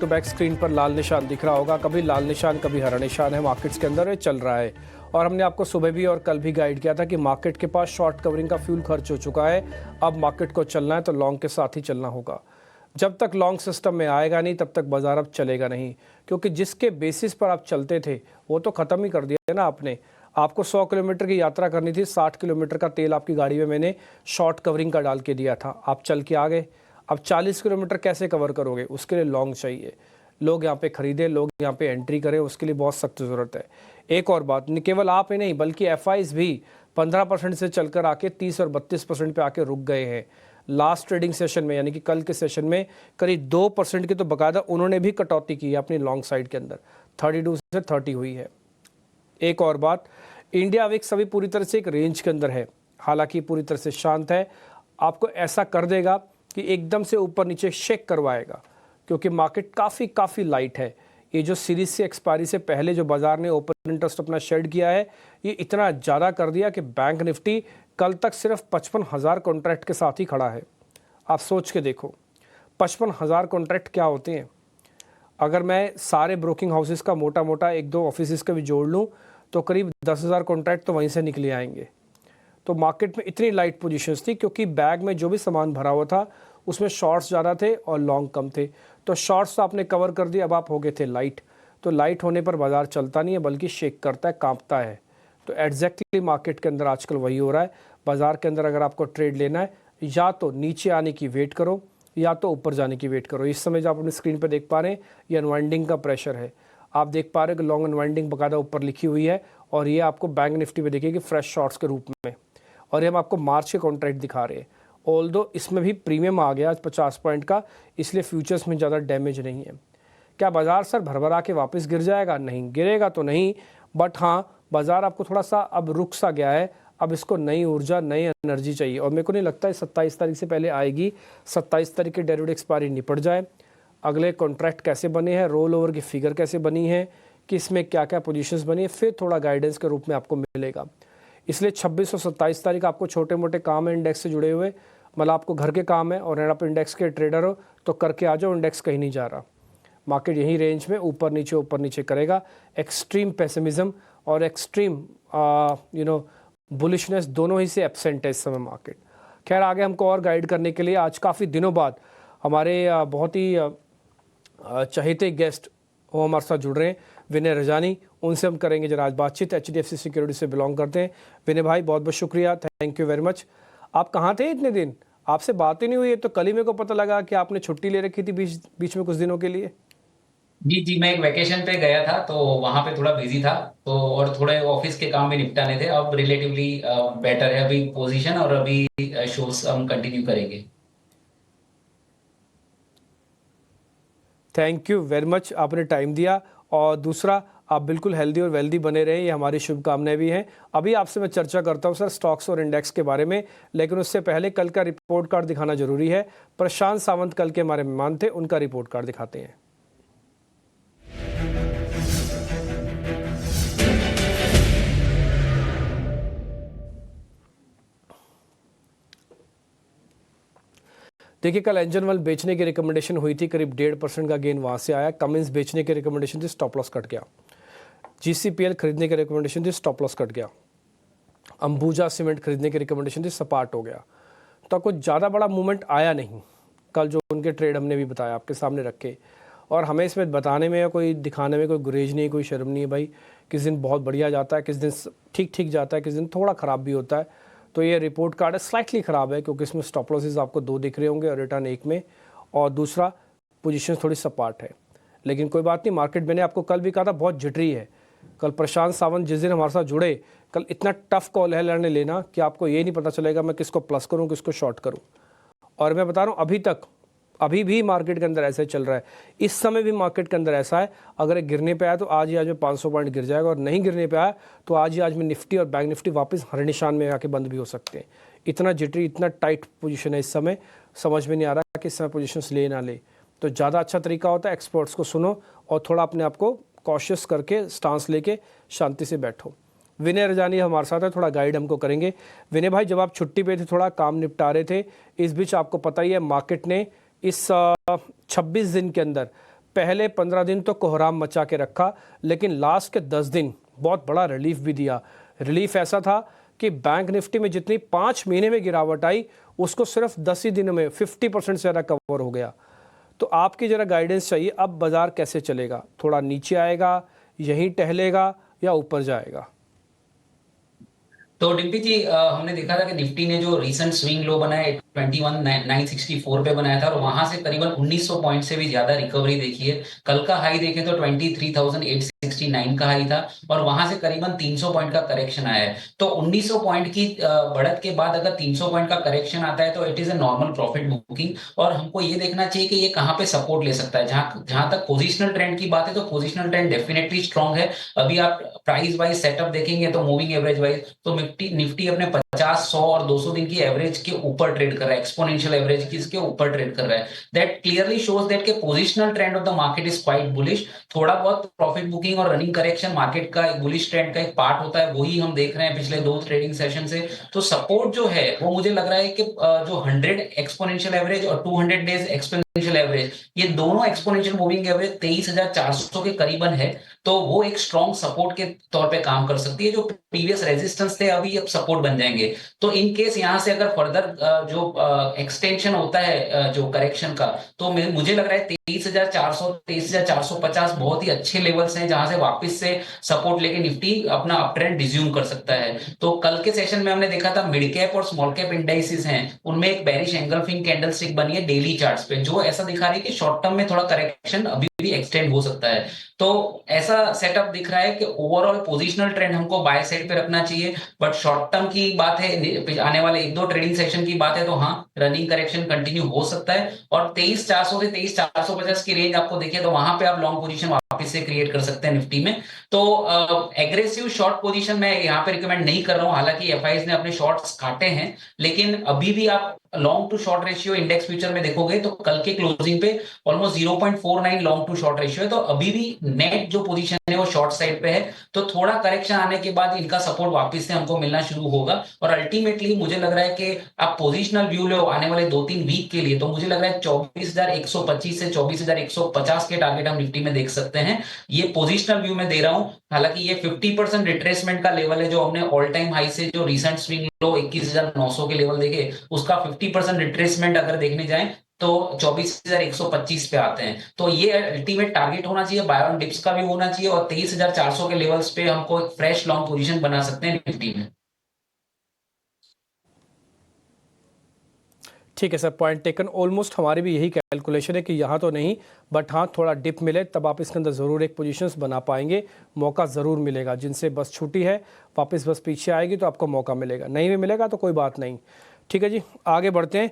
To back screen पर लाल निशान दिख रहा होगा, कभी लाल निशान कभी हरा निशान है मार्केट्स के अंदर, ये चल रहा है। और हमने आपको सुबह भी और कल भी गाइड किया था कि मार्केट के पास शॉर्ट कवरिंग का फ्यूल खर्च हो चुका है, अब मार्केट को चलना है तो लॉन्ग के साथ ही चलना होगा। जब तक लॉन्ग सिस्टम में आएगा नहीं तब तक बाजार अब चलेगा नहीं, क्योंकि जिसके बेसिस पर आप चलते थे वो तो ख़त्म ही कर दिया ना आपने। आपको 100 किलोमीटर की यात्रा करनी थी, 60 किलोमीटर का तेल आपकी गाड़ी में मैंने शॉर्ट कवरिंग का डाल के दिया था, आप चल के आ गए। अब 40 किलोमीटर कैसे कवर करोगे? उसके लिए लॉन्ग चाहिए। लोग यहाँ पे खरीदे, लोग यहाँ पे एंट्री करें, उसके लिए बहुत सख्त ज़रूरत है। एक और बात, केवल आप ही नहीं बल्कि एफआईज भी 15% से चलकर आके 30 और 32% पे आके रुक गए हैं। लास्ट ट्रेडिंग सेशन में यानी कि कल के सेशन में करीब 2% की तो बाकायदा उन्होंने भी कटौती की है अपनी लॉन्ग साइड के अंदर, 32 से 30 हुई है। एक और बात, इंडिया विक्स अभी पूरी तरह से एक रेंज के अंदर है, हालांकि पूरी तरह से शांत है। आपको ऐसा कर देगा कि एकदम से ऊपर नीचे शेक करवाएगा, क्योंकि मार्केट काफ़ी लाइट है। ये जो सीरीज से एक्सपायरी से पहले जो बाजार ने ओपन इंटरेस्ट अपना शेड किया है, ये इतना ज़्यादा कर दिया कि बैंक निफ्टी कल तक सिर्फ 55,000 कॉन्ट्रैक्ट के साथ ही खड़ा है। आप सोच के देखो 55,000 कॉन्ट्रैक्ट क्या होते हैं। अगर मैं सारे ब्रोकिंग हाउसेस का मोटा मोटा 1-2 ऑफिस का भी जोड़ लूँ तो करीब 10,000 कॉन्ट्रैक्ट तो वहीं से निकले आएंगे। तो मार्केट में इतनी लाइट पोजीशंस थी क्योंकि बैग में जो भी सामान भरा हुआ था उसमें शॉर्ट्स ज़्यादा थे और लॉन्ग कम थे। तो शॉर्ट्स तो आपने कवर कर दिया, अब आप हो गए थे लाइट। तो लाइट होने पर बाजार चलता नहीं है बल्कि शेक करता है, कांपता है। तो एग्जैक्टली मार्केट के अंदर आजकल वही हो रहा है। बाजार के अंदर अगर आपको ट्रेड लेना है, या तो नीचे आने की वेट करो या तो ऊपर जाने की वेट करो। इस समय जो आप अपनी स्क्रीन पर देख पा रहे हैं ये अनवाइंडिंग का प्रेशर है। आप देख पा रहे हो कि लॉन्ग अनवाइंडिंग बाकायदा ऊपर लिखी हुई है, और ये आपको बैंक निफ्टी में दिखेगी फ्रेश शॉर्ट्स के रूप में। और ये हम आपको मार्च के कॉन्ट्रैक्ट दिखा रहे हैं। ऑल्दो इसमें भी प्रीमियम आ गया आज 50 पॉइंट का, इसलिए फ्यूचर्स में ज़्यादा डैमेज नहीं है। क्या बाजार सर भरभरा के वापस गिर जाएगा? नहीं गिरेगा तो नहीं, बट हाँ बाजार आपको थोड़ा सा अब रुक सा गया है। अब इसको नई ऊर्जा, नई एनर्जी चाहिए, और मेरे को नहीं लगता है 27 तारीख से पहले आएगी। 27 तारीख की डेरिवेटिव एक्सपायरी निपट जाए, अगले कॉन्ट्रैक्ट कैसे बने हैं, रोल ओवर की फिगर कैसे बनी है, कि इसमें क्या क्या पोजीशंस बनी है, फिर थोड़ा गाइडेंस के रूप में आपको मिलेगा। इसलिए 26 और 27 तारीख आपको छोटे मोटे काम है इंडेक्स से जुड़े हुए, मतलब आपको घर के काम है और आप इंडेक्स के ट्रेडर हो तो करके आ जाओ। इंडेक्स कहीं नहीं जा रहा, मार्केट यही रेंज में ऊपर नीचे करेगा। एक्सट्रीम पेसिमिज्म और एक्सट्रीम बुलिशनेस दोनों ही से एब्सेंट है इस समय मार्केट। खैर आगे हमको और गाइड करने के लिए आज काफ़ी दिनों बाद हमारे बहुत ही चहेते गेस्ट वो हमारे साथ जुड़ रहे हैं, विनय रजानी। उनसे हम करेंगे जरा आज बातचीत। HDFC सिक्योरिटी से बिलोंग करते हैं विनय भाई, बहुत बहुत शुक्रिया, थैंक यू वेरी मच। आप कहाँ थे इतने दिन? आपसे बात ही नहीं हुई है, तो कल ही मेरे को पता लगा कि आपने छुट्टी ले रखी थी बीच में कुछ दिनों के लिए। जी मैं एक वेकेशन पे गया था तो वहां पे थोड़ा बिजी था, तो और थोड़े ऑफिस के काम भी निपटाने थे। अब रिलेटिवली बेटर है अभी पोजीशन, और अभी शोज हम कंटिन्यू करेंगे। थैंक यू वेरी मच, आपने टाइम दिया। और दूसरा, आप बिल्कुल हेल्दी और वेल्दी बने रहे, ये हमारी शुभकामनाएं भी हैं। अभी आपसे मैं चर्चा करता हूं सर स्टॉक्स और इंडेक्स के बारे में, लेकिन उससे पहले कल का रिपोर्ट कार्ड दिखाना जरूरी है। प्रशांत सावंत कल के हमारे मेहमान थे, उनका रिपोर्ट कार्ड दिखाते हैं। देखिए कल एंजन वन बेचने की रिकमेंडेशन हुई थी, करीब 1.5% का गेन वहां से आया। कमिंस बेचने की रिकमेंडेशन थी, स्टॉप लॉस कट गया। GCPL खरीदने की रिकमेंडेशन थी, स्टॉप लॉस कट गया। अंबुजा सीमेंट खरीदने की रिकमेंडेशन थी, सपाट हो गया। तो कुछ ज़्यादा बड़ा मूवमेंट आया नहीं कल, जो उनके ट्रेड हमने भी बताया आपके सामने रखे। और हमें इसमें बताने में या कोई दिखाने में कोई गुरेज नहीं, कोई शर्म नहीं है भाई। किस दिन बहुत बढ़िया जाता है, किस दिन ठीक जाता है, किस दिन थोड़ा ख़राब भी होता है। तो ये रिपोर्ट कार्ड है, स्लाइटली ख़राब है क्योंकि इसमें स्टॉप लॉसेस आपको 2 दिख रहे होंगे और रिटर्न 1 में, और दूसरा पोजीशन थोड़ी सपाट है। लेकिन कोई बात नहीं, मार्केट मैंने आपको कल भी कहा था बहुत जिटरी है। कल प्रशांत सावंत जिस दिन हमारे साथ जुड़े, कल इतना टफ कॉल है लड़ने लेना कि आपको ये नहीं पता चलेगा मैं किसको प्लस करूं किसको शॉर्ट करूं। और मैं बता रहा हूं अभी भी मार्केट के अंदर ऐसा ही चल रहा है। इस समय भी मार्केट के अंदर ऐसा है, अगर एक गिरने पे आया तो आज ही आज में 500 पॉइंट गिर जाएगा, और नहीं गिरने पे आया तो आज ही आज में निफ्टी और बैंक निफ्टी वापस हरे निशान में आके बंद भी हो सकते हैं। इतना जिटरी, इतना टाइट पोजीशन है इस समय, समझ में नहीं आ रहा कि इस समय पोजीशंस ले ना ले। तो ज़्यादा अच्छा तरीका होता है एक्सपर्ट्स को सुनो और थोड़ा अपने आप को कॉशियस करके स्टांस लेके शांति से बैठो। विनय रजानी हमारे साथ है, थोड़ा गाइड हमको करेंगे। विनय भाई, जब आप छुट्टी पे थे, थोड़ा काम निपटा रहे थे, इस बीच आपको पता ही है मार्केट ने इस 26 दिन के अंदर पहले 15 दिन तो कोहराम मचा के रखा, लेकिन लास्ट के 10 दिन बहुत बड़ा रिलीफ भी दिया। रिलीफ ऐसा था कि बैंक निफ्टी में जितनी 5 महीने में गिरावट आई, उसको सिर्फ 10 ही दिनों में 50% से ज़्यादा कवर हो गया। तो आपकी ज़रा गाइडेंस चाहिए, अब बाज़ार कैसे चलेगा? थोड़ा नीचे आएगा, यहीं टहलेगा या ऊपर जाएगा? तो डिम्पी जी, हमने देखा था कि निफ्टी ने जो रीसेंट स्विंग लो बनाया 21,964 पे बनाया था और वहां से करीबन 1900 पॉइंट से भी ज्यादा रिकवरी देखी है। कल का हाई देखें तो 23,869 का हाई था और वहां से करीबन 300 पॉइंट का करेक्शन आया है। तो 1900 पॉइंट की बढ़त के बाद अगर 300 पॉइंट का करेक्शन आता है तो it is a normal profit booking. और हमको ये देखना चाहिए कि ये कहाँ पे सपोर्ट ले सकता है। जहां जहां तक पोजिशनल ट्रेंड की बात है तो पोजिशनल ट्रेंड डेफिनेटली स्ट्रॉन्ग है। अभी आप प्राइस वाइज सेटअप देखेंगे तो मूविंग एवरेज वाइज तो निफ्टी अपने 50, 100 और 200 दिन की एवरेज के ऊपर ट्रेड कर रहा है, एक्सपोनेंशियल एवरेज की इसके ऊपर ट्रेड कर रहा है। दैट क्लियरली शोज दैट के positional trend of the market is quite bullish. थोड़ा बहुत प्रॉफिट बुकिंग और रनिंग करेक्शन मार्केट का एक बुलिश ट्रेंड का एक पार्ट होता है, वही हम देख रहे हैं पिछले 2 ट्रेडिंग सेशन से। तो सपोर्ट जो है वो मुझे लग रहा है कि जो 100 एक्सपोनेंशियल एवरेज और 200 डेज एक्सपोनेंशियल एवरेज, ये दोनों एक्सपोनेंशियल मूविंग एवरेज 23,400 के करीबन है। तो वो एक स्ट्रॉन्ग सपोर्ट के तौर पे काम कर सकती है। जो प्रीवियस रेजिस्टेंस थे अभी अब सपोर्ट बन जाएंगे। तो इन केस यहां से अगर फर्दर जो एक्सटेंशन होता है जो करेक्शन का, तो मुझे लग रहा है 23,400, 23,450 बहुत ही अच्छे लेवल्स हैं जहां से वापस से सपोर्ट लेके निफ्टी अपना अप ट्रेंड रिज्यूम कर सकता है। तो कल के सेशन में हमने देखा था मिड कैप और स्मॉल कैप इंडाइसेस हैं, उनमें एक बेरिश एंगल्फिंग कैंडलस्टिक बनी है डेली चार्ट्स पे, जो ऐसा दिखा रही है कि शॉर्ट टर्म में थोड़ा करेक्शन अभी भी एक्सटेंड हो सकता है। तो ऐसा सेटअप दिख रहा है कि ओवरऑल पोजिशनल ट्रेंड हमको बाय साइड पे रखना चाहिए। बट शॉर्ट टर्म की बात है, आने वाले 1-2 ट्रेडिंग सेशन की बात है, तो हाँ रनिंग करेक्शन कंटिन्यू हो सकता है। और 23,400 से 23,450 की रेंज आपको देखिए तो वहां पे आप लॉन्ग पोजीशन वापस से क्रिएट कर सकते हैं निफ्टी में। तो एग्रेसिव शॉर्ट पोजीशन मैं यहाँ पे रिकमेंड नहीं कर रहा हूँ। हालांकि एफआईज ने अपने शॉर्ट्स काटे हैं, लेकिन अभी भी आप long to short ratio index future में देखोगे तो कल के क्लोजिंग पे almost 0.49 long to short ratio है। तो अभी भी नेट जो पोजीशन है वो शॉर्ट साइड पे है। तो थोड़ा करेक्शन आने के बाद इनका सपोर्ट वापस से हमको मिलना शुरू होगा। और अल्टीमेटली मुझे लग रहा है कि आप पोजीशनल व्यू लो आने वाले 2-3 वीक के लिए, तो मुझे लग रहा है 24,125 से 24,150 के टारगेट हम निफ्टी में देख सकते हैं। ये पोजीशनल व्यू में दे रहा हूं। हालांकि ये 50% रिट्रेसमेंट का लेवल है जो हमने ऑल टाइम हाई से जो रिसेंट स्विंग लो 21,900 के लेवल देखे, उसका 50% रिट्रेसमेंट अगर देखने जाएं तो 24,125 पे आते हैं। तो ये अल्टीमेट टारगेट होना चाहिए, बाय ऑन डिप्स का भी होना चाहिए और 23,400 के लेवल्स पे हमको एक फ्रेश लॉन्ग पोजीशन बना सकते हैं निफ्टी में। ठीक है सर, पॉइंट टेकन। ऑलमोस्ट हमारी भी यही कैलकुलेशन है कि यहाँ तो नहीं, बट हाँ थोड़ा डिप मिले तब आप इसके अंदर ज़रूर एक पोजीशंस बना पाएंगे। मौका ज़रूर मिलेगा। जिनसे बस छूटी है वापस बस पीछे आएगी तो आपको मौका मिलेगा, नहीं भी मिलेगा तो कोई बात नहीं। ठीक है जी, आगे बढ़ते हैं।